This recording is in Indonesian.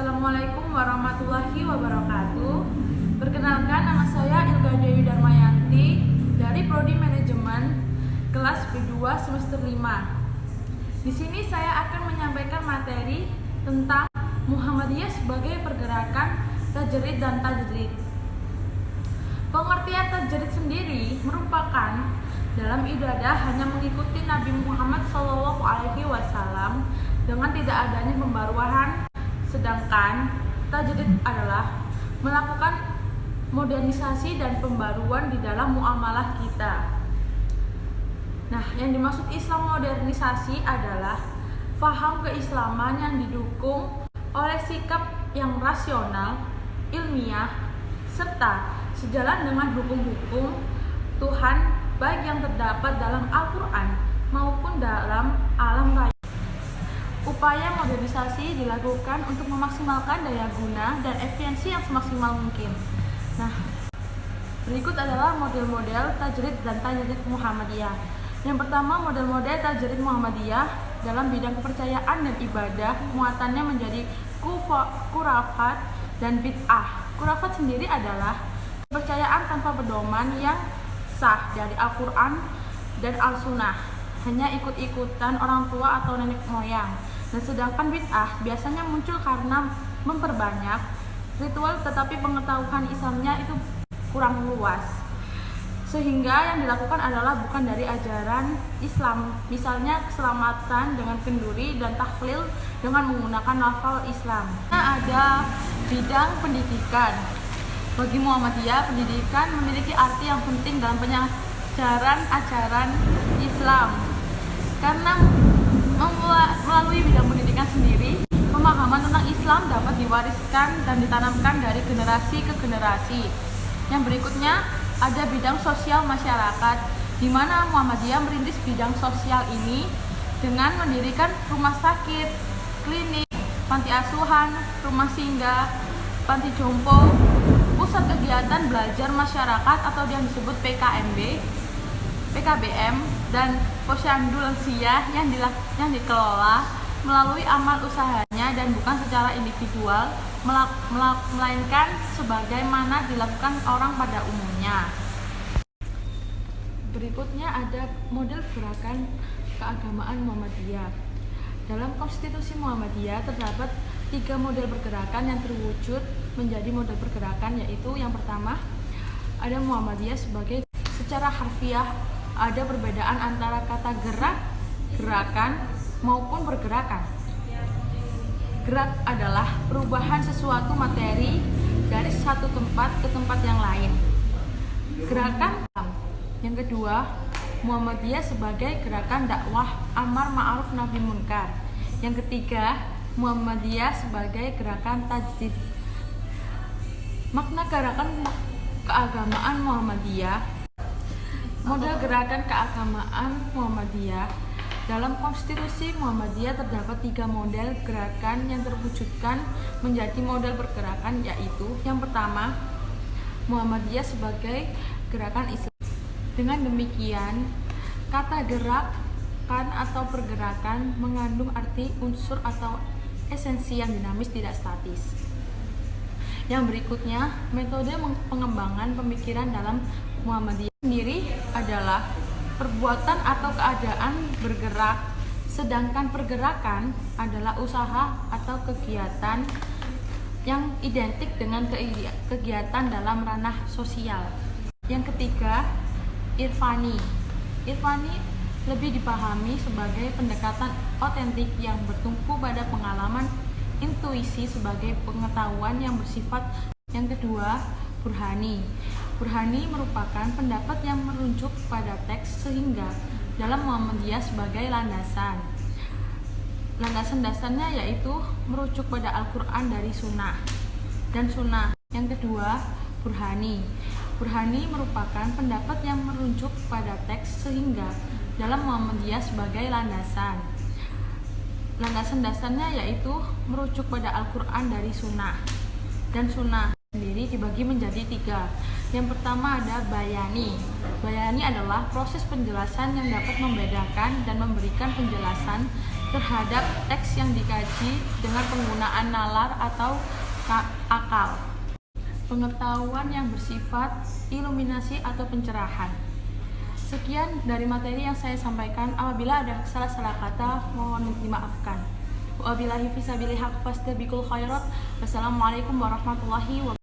Assalamualaikum warahmatullahi wabarakatuh. Perkenalkan, nama saya Ilga Dewi Darmayanti dari Prodi Manajemen kelas B2 semester 5. Di sini saya akan menyampaikan materi tentang Muhammadiyah sebagai pergerakan tajrid dan tajdid. Pengertian tajdid sendiri merupakan dalam ibadah hanya mengikuti Nabi Muhammad SAW dengan tidak adanya pembaruan, sedangkan tajdid adalah melakukan modernisasi dan pembaruan di dalam muamalah kita. Nah, yang dimaksud Islam modernisasi adalah faham keislaman yang didukung oleh sikap yang rasional, ilmiah, serta sejalan dengan hukum-hukum Tuhan baik yang terdapat dalam Al-Quran maupun dalam alam raya. Upaya modernisasi dilakukan untuk memaksimalkan daya guna dan efisiensi yang semaksimal mungkin. Nah, berikut adalah model-model tajrid dan tajdid Muhammadiyah. Yang pertama, model-model tajrid Muhammadiyah dalam bidang kepercayaan dan ibadah, muatannya menjadi khurafat dan bid'ah. Khurafat sendiri adalah kepercayaan tanpa pedoman yang sah dari Al-Quran dan Al-Sunnah, hanya ikut-ikutan orang tua atau nenek moyang. Dan sedangkan bid'ah biasanya muncul karena memperbanyak ritual tetapi pengetahuan Islamnya itu kurang luas, sehingga yang dilakukan adalah bukan dari ajaran Islam. Misalnya keselamatan dengan kenduri dan tahlil dengan menggunakan lafal Islam. Nah, ada bidang pendidikan. Bagi Muhammadiyah, pendidikan memiliki arti yang penting dalam penyajaran ajaran Islam, karena melalui bidang pendidikan sendiri, pemahaman tentang Islam dapat diwariskan dan ditanamkan dari generasi ke generasi. Yang berikutnya ada bidang sosial masyarakat, di mana Muhammadiyah merintis bidang sosial ini dengan mendirikan rumah sakit, klinik, panti asuhan, rumah singgah, panti jompo, pusat kegiatan belajar masyarakat atau yang disebut PKBM, dan posyandu lansia yang dikelola melalui amal usahanya dan bukan secara individual, melainkan sebagaimana dilakukan orang pada umumnya. Berikutnya ada model gerakan keagamaan Muhammadiyah. Dalam konstitusi Muhammadiyah terdapat 3 model pergerakan yang terwujud menjadi model pergerakan, yaitu yang pertama ada Muhammadiyah sebagai secara harfiah ada perbedaan antara kata gerak, gerakan maupun pergerakan. Gerak adalah perubahan sesuatu materi dari satu tempat ke tempat yang lain. Gerakan. Yang kedua, Muhammadiyah sebagai gerakan dakwah amar ma'ruf nahi munkar. Yang ketiga, Muhammadiyah sebagai gerakan tajdid. Makna gerakan keagamaan Muhammadiyah. Model gerakan keagamaan Muhammadiyah. Dalam konstitusi Muhammadiyah terdapat 3 model gerakan yang terwujudkan menjadi model pergerakan, yaitu yang pertama, Muhammadiyah sebagai gerakan Islam. Dengan demikian, kata gerakan atau pergerakan mengandung arti unsur atau esensi yang dinamis, tidak statis. Yang berikutnya, metode pengembangan pemikiran dalam Muhammadiyah sendiri adalah perbuatan atau keadaan bergerak, sedangkan pergerakan adalah usaha atau kegiatan yang identik dengan kegiatan dalam ranah sosial. Yang ketiga, irfani. Irfani lebih dipahami sebagai pendekatan otentik yang bertumpu pada pengalaman intuisi sebagai pengetahuan yang bersifat. Yang kedua, burhani. Burhani merupakan pendapat yang merujuk pada teks, sehingga dalam Muhammadiyah sebagai landasan. Landasan dasarnya yaitu merujuk pada Al-Quran dari Sunnah dan Sunnah. Yang kedua, burhani. Burhani merupakan pendapat yang merujuk pada teks, sehingga dalam Muhammadiyah sebagai landasan. Landasan dasarnya yaitu merujuk pada Al-Quran dari Sunnah dan Sunnah sendiri dibagi menjadi 3. Yang pertama ada bayani. Bayani adalah proses penjelasan yang dapat membedakan dan memberikan penjelasan terhadap teks yang dikaji dengan penggunaan nalar atau akal. Pengetahuan yang bersifat iluminasi atau pencerahan. Sekian dari materi yang saya sampaikan. Apabila ada salah-salah kata, mohon dimaafkan. Wabillahi fisabilillah fastabiqul khairat. Wassalamualaikum warahmatullahi wabarakatuh.